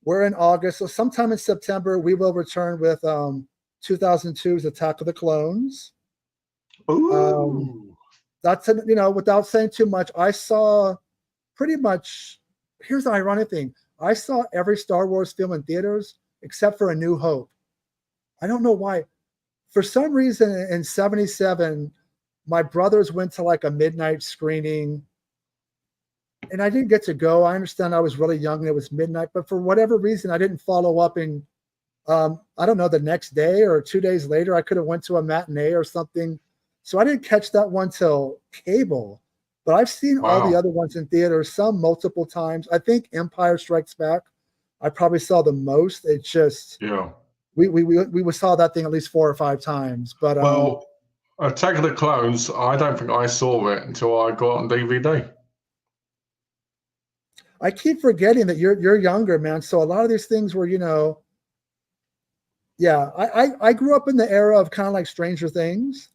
S2: We're in August, so sometime in September we will return with 2002's Attack of the Clones.
S3: Ooh.
S2: That's without saying too much, I saw pretty much. Here's the ironic thing: I saw every Star Wars film in theaters except for A New Hope. I don't know why. For some reason, in '77, my brothers went to like a midnight screening, and I didn't get to go. I understand I was really young and it was midnight, but for whatever reason, I didn't follow up. And I don't know, the next day or 2 days later, I could have went to a matinee or something. So I didn't catch that one till cable. But I've seen all the other ones in theaters, some multiple times. I think Empire Strikes Back, I probably saw the most. It's just we saw that thing at least 4 or 5 times. But
S3: Attack of the Clones, I don't think I saw it until I got on DVD.
S2: I keep forgetting that you're younger, man. So a lot of these things were, I grew up in the era of kind of like Stranger Things.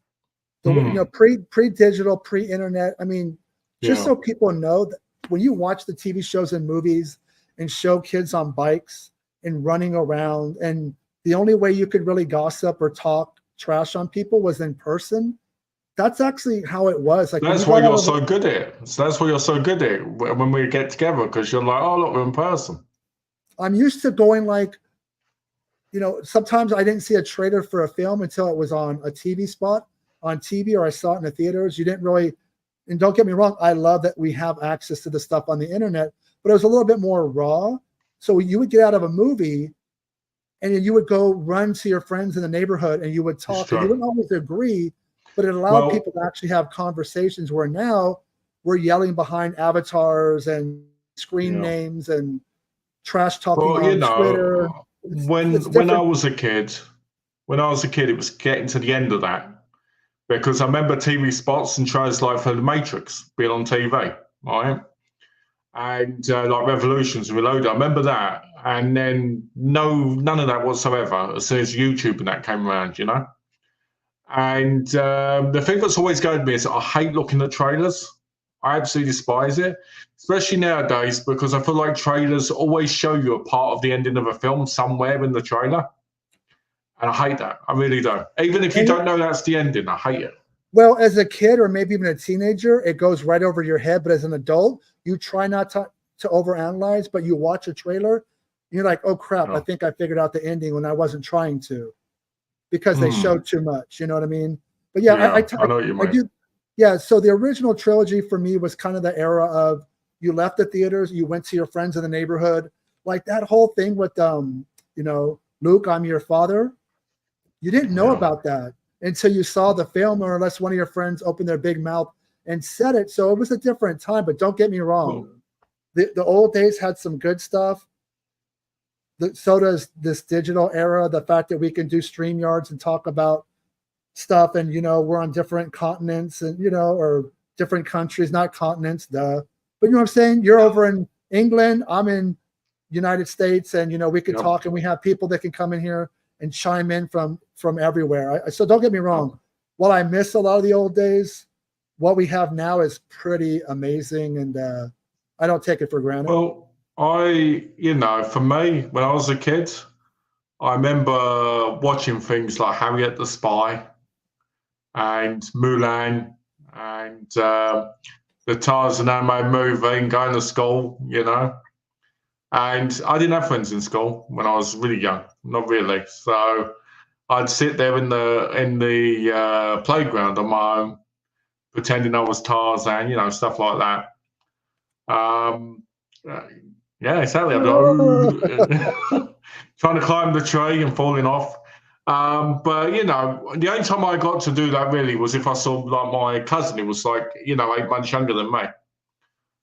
S2: Pre-digital, pre-internet. I mean, just so people know that when you watch the TV shows and movies and show kids on bikes and running around. And the only way you could really gossip or talk trash on people was in person. That's actually how it was. Like,
S3: that's why you're so good at it. So that's why you're so good at it when we get together, because you're like, oh, look, we're in person.
S2: I'm used to going like, you know, sometimes I didn't see a trailer for a film until it was on a TV spot on TV, or I saw it in the theaters. You didn't really, and don't get me wrong, I love that we have access to the stuff on the internet, but it was a little bit more raw. So you would get out of a movie and then you would go run to your friends in the neighborhood and you would talk, and you wouldn't always agree, but it allowed people to actually have conversations, where now we're yelling behind avatars and screen names and trash talking on Twitter.
S3: When I was a kid, it was getting to the end of that, because I remember TV spots and trailers like for The Matrix being on TV, right? And like Revolutions and Reloaded, I remember that. And then none of that whatsoever as soon as YouTube and that came around, you know? And the thing that's always going to me is I hate looking at trailers. I absolutely despise it, especially nowadays, because I feel like trailers always show you a part of the ending of a film somewhere in the trailer. And I hate that. I really do. Even if you don't know that's the ending, I hate it.
S2: Well, as a kid or maybe even a teenager, it goes right over your head. But as an adult, you try not to overanalyze, but you watch a trailer, and you're like, oh, crap, I think I figured out the ending when I wasn't trying to, because they showed too much. You know what I mean? But yeah,
S3: I know what you mean.
S2: I do. Yeah, so the original trilogy for me was kind of the era of you left the theaters, you went to your friends in the neighborhood. Like that whole thing with, you know, Luke, I'm your father. You didn't know about that until you saw the film, or unless one of your friends opened their big mouth and said it. So it was a different time, but don't get me wrong. The old days had some good stuff. So does this digital era, the fact that we can do StreamYards and talk about stuff, and you know, we're on different continents, and you know, or different countries, not continents, but you know what I'm saying? You're over in England, I'm in United States, and you know, we can talk, and we have people that can come in here and chime in from everywhere. So don't get me wrong, while I miss a lot of the old days, what we have now is pretty amazing, and I don't take it for granted.
S3: Well, you know, for me, when I was a kid, I remember watching things like Harriet the Spy and Mulan and the Tarzan anime movie, and going to school, you know. And I didn't have friends in school when I was really young, not really. So I'd sit there in the playground on my own, pretending I was Tarzan, you know, stuff like that. Yeah, exactly. I'm like, trying to climb the tree and falling off. But you know, the only time I got to do that really was if I saw like my cousin, who was like, you know, 8 months younger than me,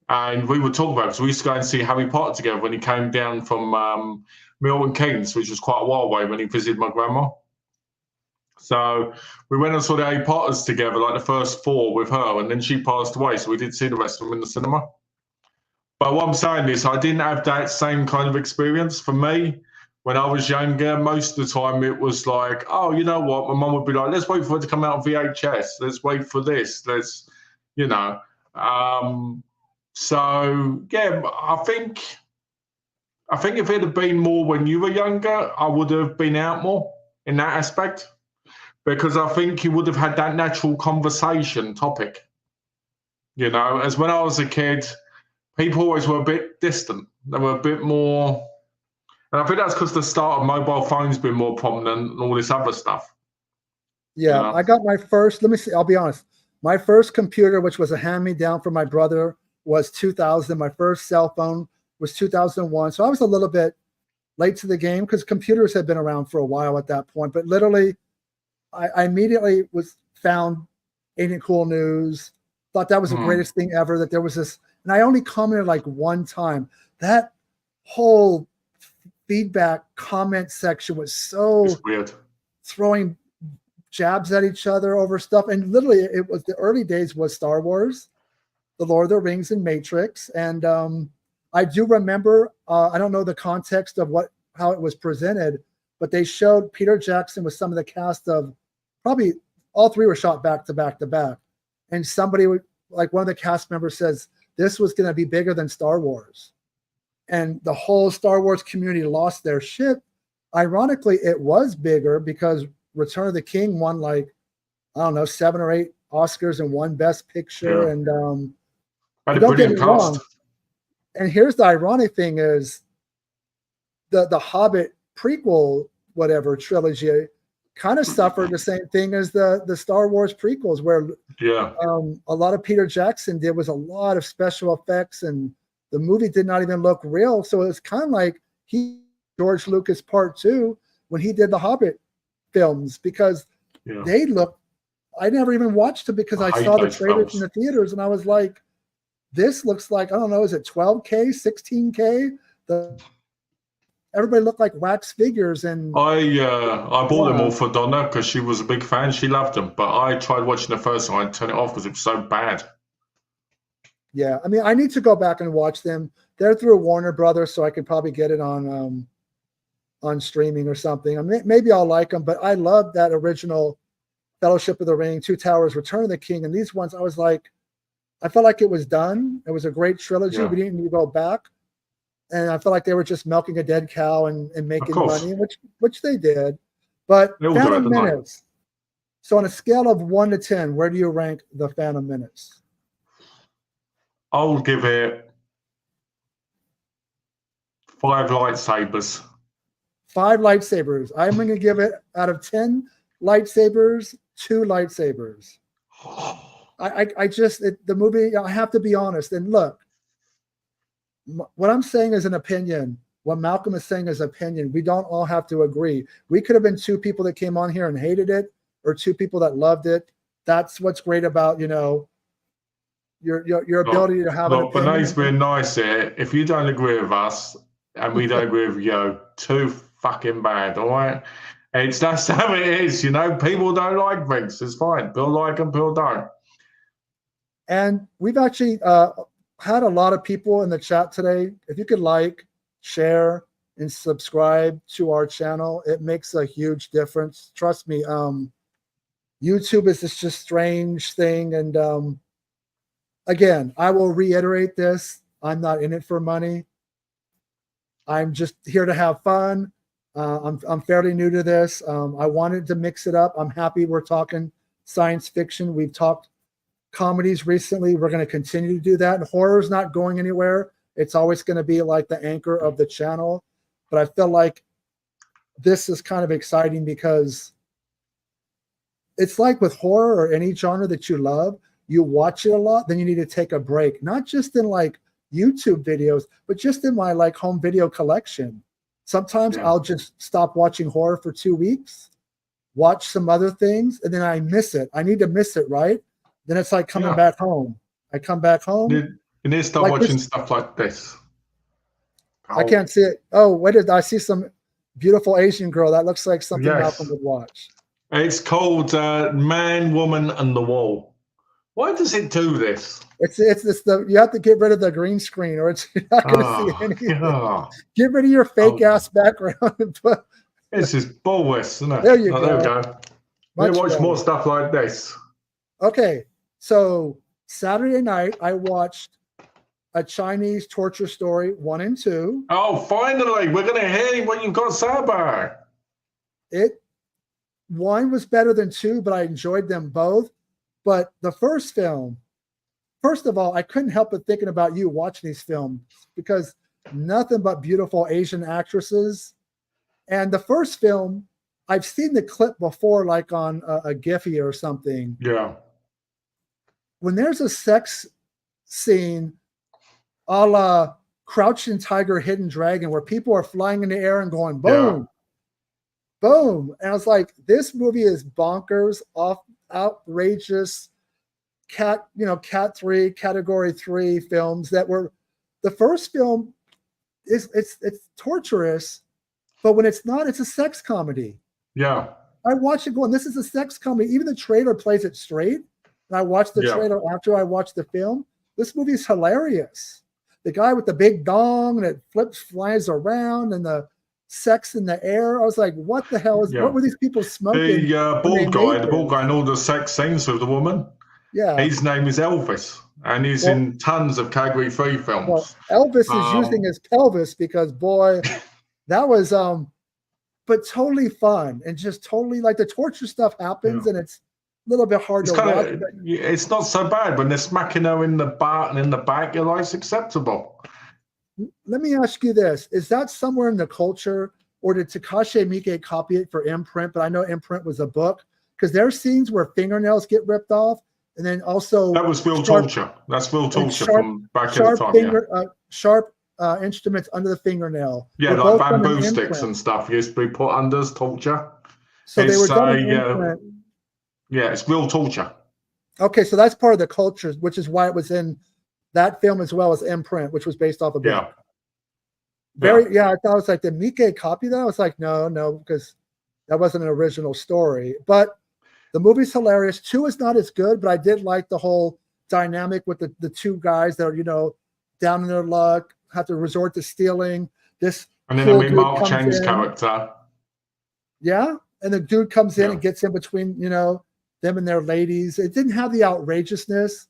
S3: and we would talk about it, because we used to go and see Harry Potter together when he came down from Milton Keynes, which was quite a while away, when he visited my grandma. So we went and saw the Harry Potters together, like the first 4 with her, and then she passed away, so we did see the rest of them in the cinema. But what I'm saying is, I didn't have that same kind of experience. For me, when I was younger, most of the time it was like, oh, you know what? My mum would be like, let's wait for it to come out on VHS. Let's wait for this. Let's, you know. So, yeah, I think if it had been more when you were younger, I would have been out more in that aspect, because I think you would have had that natural conversation topic. You know, as when I was a kid, people always were a bit distant. They were a bit more, and I think that's because the start of mobile phones been more prominent and all this other stuff.
S2: Yeah, you know? I got my first, let me see, I'll be honest. My first computer, which was a hand-me-down from my brother, was 2000. My first cell phone was 2001. So I was a little bit late to the game, because computers had been around for a while at that point. But literally, I immediately found Ain't It Cool News, thought that was the greatest thing ever, that there was this. And I only commented like one time. That whole feedback comment section was so
S3: weird,
S2: throwing jabs at each other over stuff. And literally, it was the early days was Star Wars, The Lord of the Rings, and Matrix. And I do remember, I don't know the context of how it was presented, but they showed Peter Jackson with some of the cast of, probably all 3 were shot back to back to back. And somebody, like one of the cast members says, this was going to be bigger than Star Wars. and the whole Star Wars community lost their shit. Ironically, it was bigger because Return of the King won like, I don't know, 7 or 8 Oscars and won Best Picture. And don't get me wrong. And here's the ironic thing is the Hobbit prequel, whatever trilogy, kind of suffered the same thing as the Star Wars prequels, where a lot of Peter Jackson did was a lot of special effects, and the movie did not even look real. So it's kind of like George Lucas Part 2 when he did the Hobbit films, because they look. I never even watched them because I saw the trailers in the theaters, and I was like, "This looks like, I don't know, is it 12K, 16K?" Everybody looked like wax figures, and
S3: I bought them all for Donna because she was a big fan. She loved them, but I tried watching the first one and turned it off because it was so bad.
S2: Yeah, I mean, I need to go back and watch them. They're through Warner Brothers, so I could probably get it on streaming or something. I mean, maybe I'll like them, but I love that original Fellowship of the Ring, Two Towers, Return of the King, and these ones I was like, I felt like it was done. It was a great trilogy. We didn't need to go back. And I felt like they were just milking a dead cow and making money, which they did. But Phantom Menace. So on a scale of 1 to 10, where do you rank the Phantom Menace?
S3: I'll give it 5 lightsabers. 5
S2: lightsabers. I'm going to give it, out of 10 lightsabers, 2 lightsabers. The movie, I have to be honest. And look, what I'm saying is an opinion. What Malcolm is saying is opinion. We don't all have to agree. We could have been 2 people that came on here and hated it, or 2 people that loved it. That's what's great about, your ability to have an opinion.
S3: Bene's been nice here. If you don't agree with us and we don't agree with you, too fucking bad, all right? That's how it is, People don't like things. It's fine. People like them, people don't.
S2: And we've actually had a lot of people in the chat today. If you could like, share, and subscribe to our channel, it makes a huge difference. Trust me. YouTube is this just strange thing. And again, I will reiterate this. I'm not in it for money. I'm just here to have fun. I'm fairly new to this. I wanted to mix it up. I'm happy we're talking science fiction. We've talked comedies recently. We're going to continue to do that. And horror's not going anywhere. It's always going to be like the anchor of the channel. But I feel like this is kind of exciting because it's like with horror or any genre that you love, you watch it a lot, then you need to take a break. Not just in like YouTube videos, but just in my like home video collection. Sometimes I'll just stop watching horror for 2 weeks, watch some other things, and then I miss it. I need to miss it, right? Then it's like coming back home. I come back home.
S3: You need to start watching stuff like this.
S2: I can't see it. Oh, what did I see? Some beautiful Asian girl. That looks like something Malcolm would watch.
S3: It's called Man, Woman, and the Wall. Why does it do this?
S2: It's you have to get rid of the green screen, or you're not going to see anything. Get rid of your fake ass background and put.
S3: This is bullshit, isn't it?
S2: There you go.
S3: There we go. We watch more stuff like this.
S2: Okay, so Saturday night I watched A Chinese Torture Story 1 and 2.
S3: Oh, finally, we're going to hear what you've got to say about
S2: it. 1 was better than 2, but I enjoyed them both. But the first film, first of all, I couldn't help but thinking about you watching these films because nothing but beautiful Asian actresses. And the first film, I've seen the clip before, like on a Giphy or something.
S3: Yeah.
S2: When there's a sex scene a la Crouching Tiger, Hidden Dragon, where people are flying in the air and going boom, boom. And I was like, this movie is bonkers, outrageous, cat 3, category 3 films that were, the first film is it's torturous, but when it's not, it's a sex comedy.
S3: Yeah.
S2: I watched it going, this is a sex comedy. Even the trailer plays it straight. And I watched the trailer after I watched the film. This movie is hilarious. The guy with the big dong that flies around and the sex in the air. I was like, what the hell what were these people smoking?
S3: The bald guy and all the sex scenes with the woman.
S2: Yeah.
S3: His name is Elvis, and he's in tons of Category 3 films.
S2: Well, Elvis is using his pelvis because, boy, that was but totally fun and just totally like the torture stuff happens and it's a little bit hard to watch.
S3: It's not so bad when they're smacking her in the butt and in the back. You're like, it's acceptable.
S2: Let me ask you this: is that somewhere in the culture, or did Takashi Miike copy it for Imprint? But I know Imprint was a book because there are scenes where fingernails get ripped off, and then also
S3: that was real torture. That's real torture from back in the time.
S2: Sharp instruments under the fingernail.
S3: Yeah, like bamboo sticks and stuff used to be put under as torture.
S2: So they were done in Imprint.
S3: Yeah, it's real torture.
S2: Okay, so that's part of the culture, which is why it was in that film as well as Imprint, which was based off of book. I thought it was like, did Miike copy that? I was like, no, because that wasn't an original story. But the movie's hilarious. 2 is not as good, but I did like the whole dynamic with the two guys that are, down in their luck, have to resort to stealing.
S3: And then Mark Chen's character.
S2: Yeah, and the dude comes in and gets in between, them and their ladies. It didn't have the outrageousness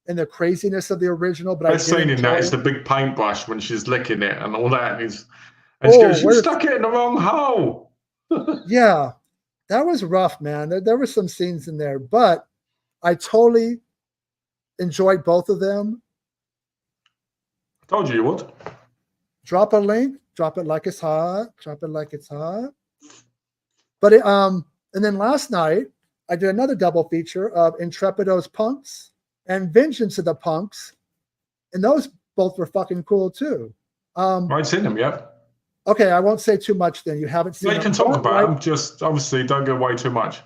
S2: and the craziness of the original, but
S3: best scene in that is the big paintbrush when she's licking it and all that. And she goes, "You stuck it in the wrong hole."
S2: Yeah, that was rough, man. There were some scenes in there, but I totally enjoyed both of them.
S3: I told you would.
S2: Drop a link. Drop it like it's hot. Drop it like it's hot. But and then last night I did another double feature of Intrepido's Punks and Vengeance of the Punks, and those both were fucking cool too.
S3: I haven't seen them yet.
S2: Okay, I won't say too much then. You haven't seen them.
S3: You can talk about them, just obviously don't give away too much.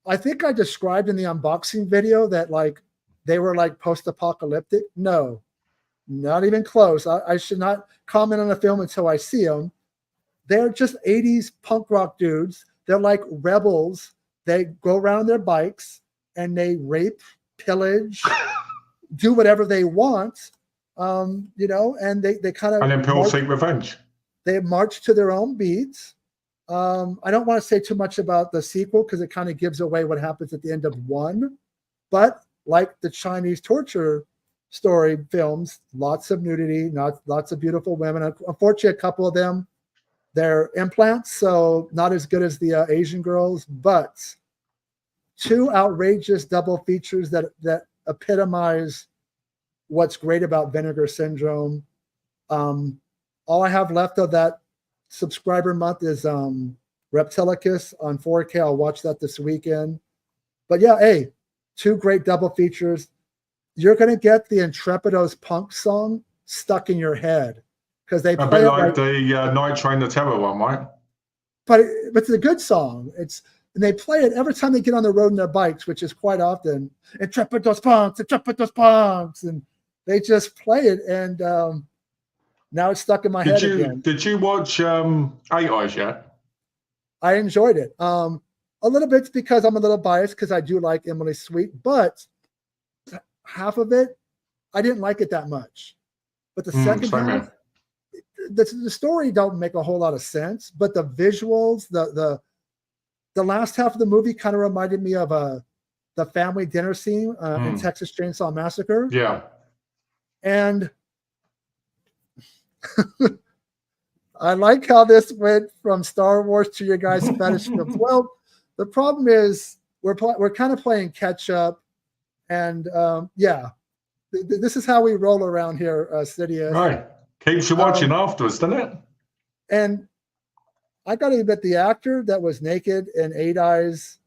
S2: I think I described in the unboxing video that like they were like post-apocalyptic. No, not even close. I should not comment on a film until I see them. They're just 80s punk rock dudes. They're like rebels. They go around their bikes and they rape, pillage, do whatever they want, and they kind of...
S3: And then people seek revenge.
S2: They march to their own beats. I don't want to say too much about the sequel because it kind of gives away what happens at the end of 1. But like the Chinese torture story films, lots of nudity, lots of beautiful women. Unfortunately, a couple of them, they're implants, so not as good as the Asian girls, but 2 outrageous double features that epitomize what's great about Vinegar Syndrome. All I have left of that subscriber month is Reptilicus on 4K. I'll watch that this weekend. But yeah, hey, 2 great double features. You're going to get the Intrepido's Punk song stuck in your head because they play it like
S3: the Night Train to Terror one, right?
S2: But it's a good song. And they play it every time they get on the road in their bikes, which is quite often. Intrepido's Punks, and they just play it, and now it's stuck in my head again.
S3: Did you watch 8 Eyes yet?
S2: I enjoyed it. A little bit because I'm a little biased because I do like Emily Sweet, but half of it, I didn't like it that much. But the second half, the story don't make a whole lot of sense, but the visuals, the last half of the movie kind of reminded me of the family dinner scene in Texas Chainsaw Massacre.
S3: Yeah.
S2: And I like how this went from Star Wars to your guys' fetish films. Well, the problem is we're kind of playing catch up, and this is how we roll around here, Sidious.
S3: Right, keeps you watching afterwards, doesn't it?
S2: And I got to admit, the actor that was naked in 8 Eyes.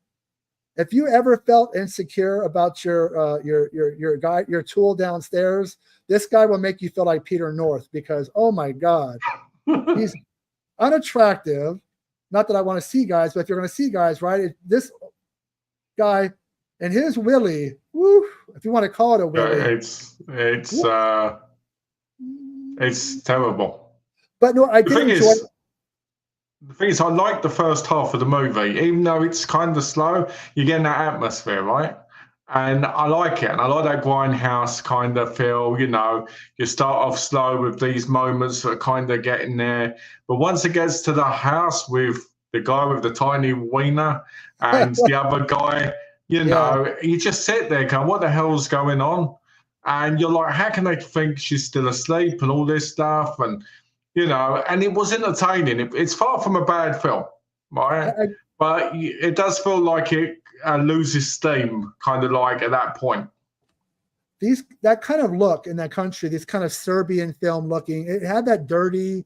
S2: If you ever felt insecure about your guy, your tool downstairs, this guy will make you feel like Peter North because, oh my God, he's unattractive. Not that I want to see guys, but if you're going to see guys, right? This guy and his willy, woo, if you want to call it a willy,
S3: it's terrible.
S2: But no, I did enjoy.
S3: The thing is, I like the first half of the movie, even though it's kind of slow. You're getting that atmosphere, right? And I like it. And I like that grindhouse kind of feel. You start off slow with these moments that are kind of getting there. But once it gets to the house with the guy with the tiny wiener and the other guy You know, you just sit there going, what the hell's going on? And you're like, how can they think she's still asleep and all this stuff? And, you know, and it was entertaining. It's far from a bad film, right? But it does feel like it loses steam, kind of like at that point.
S2: That kind of look in that country, this kind of Serbian film looking, it had that dirty,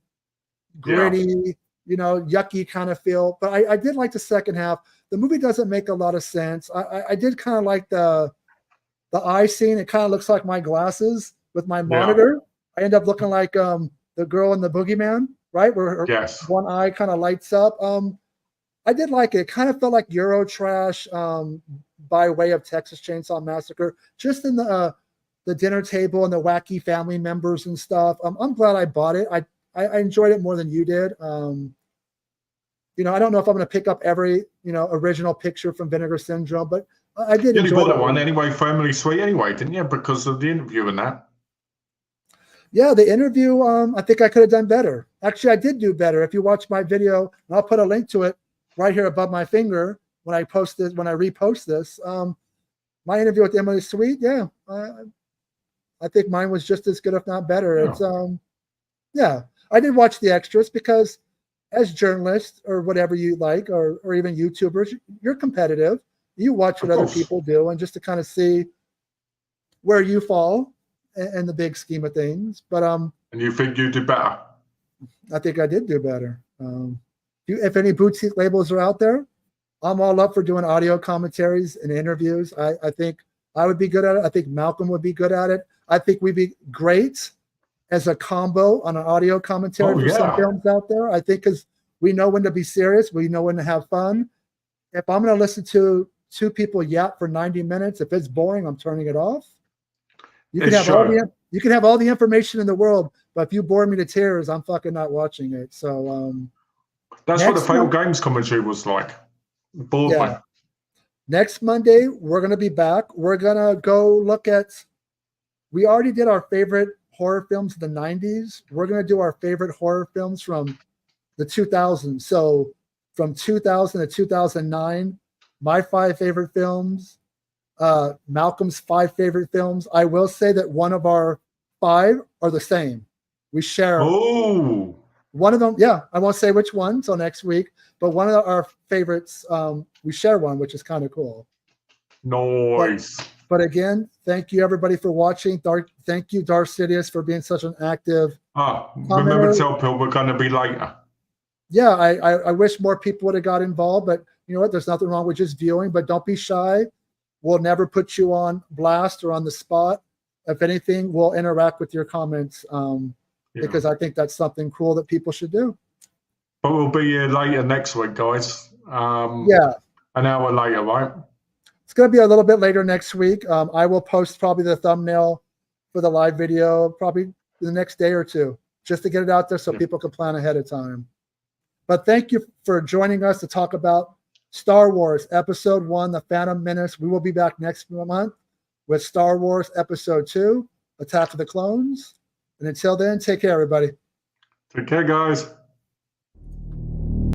S2: gritty, you know, yucky kind of feel. But I did like the second half. The movie doesn't make a lot of sense. I did kind of like the eye scene. It kind of looks like my glasses with my monitor. I end up looking like the girl in the Boogeyman, right? Where her one eye kind of lights up. I did like it. It kind of felt like Eurotrash by way of Texas Chainsaw Massacre, just in the dinner table and the wacky family members and stuff. I'm glad I bought it. I enjoyed it more than you did. You know, I don't know if I'm going to pick up every, you know, original picture from Vinegar Syndrome, but I did enjoy
S3: bought
S2: that
S3: one anyway, Family Suite anyway, didn't you? Because of the interview and that.
S2: Yeah, the interview, I think I could have done better. Actually, I did do better. If you watch my video, and I'll put a link to it right here above my finger when I repost this. My interview with Emily Sweet, I think mine was just as good, if not better. It's I did watch the extras because as journalists or whatever you like, or even YouTubers, you're competitive. You watch what other people do, and just to kind of see where you fall in the big scheme of things. But and
S3: you think you did better?
S2: I think I did do better. If any boutique labels are out there, I'm all up for doing audio commentaries and interviews. I think I would be good at it. I think Malcolm would be good at it. I think we'd be great as a combo on an audio commentary for some films out there. I think because we know when to be serious, we know when to have fun. If I'm going to listen to two people yap for 90 minutes, if it's boring, I'm turning it off. You can have all the information in the world, but if you bore me to tears, I'm fucking not watching it. So
S3: that's what the Fatal Games commentary was like. Bored me.
S2: Next Monday, we're going to be back. We're going to go look at. We already did our favorite horror films of the 90s. We're going to do our favorite horror films from the 2000s. So from 2000 to 2009, my 5 favorite films, Malcolm's 5 favorite films. I will say that one of our 5 are the same. We share one of them. Yeah, I won't say which one until next week, but one of our favorites, we share one, which is kind of cool.
S3: Nice.
S2: But again, thank you everybody for watching. Thank you, Darth Sidious, for being such an active.
S3: Remember to tell people we're going to be later.
S2: Yeah, I wish more people would have got involved, but you know what? There's nothing wrong with just viewing, but don't be shy. We'll never put you on blast or on the spot. If anything, we'll interact with your comments because I think that's something cool that people should do.
S3: But we'll be here later next week, guys. An hour later, right?
S2: It's going to be a little bit later next week. I will post probably the thumbnail for the live video probably the next day or two, just to get it out there so people can plan ahead of time. But thank you for joining us to talk about Star Wars Episode 1, The Phantom Menace. We will be back next month with Star Wars Episode 2, Attack of the Clones. And until then, take care, everybody.
S3: Take care, guys.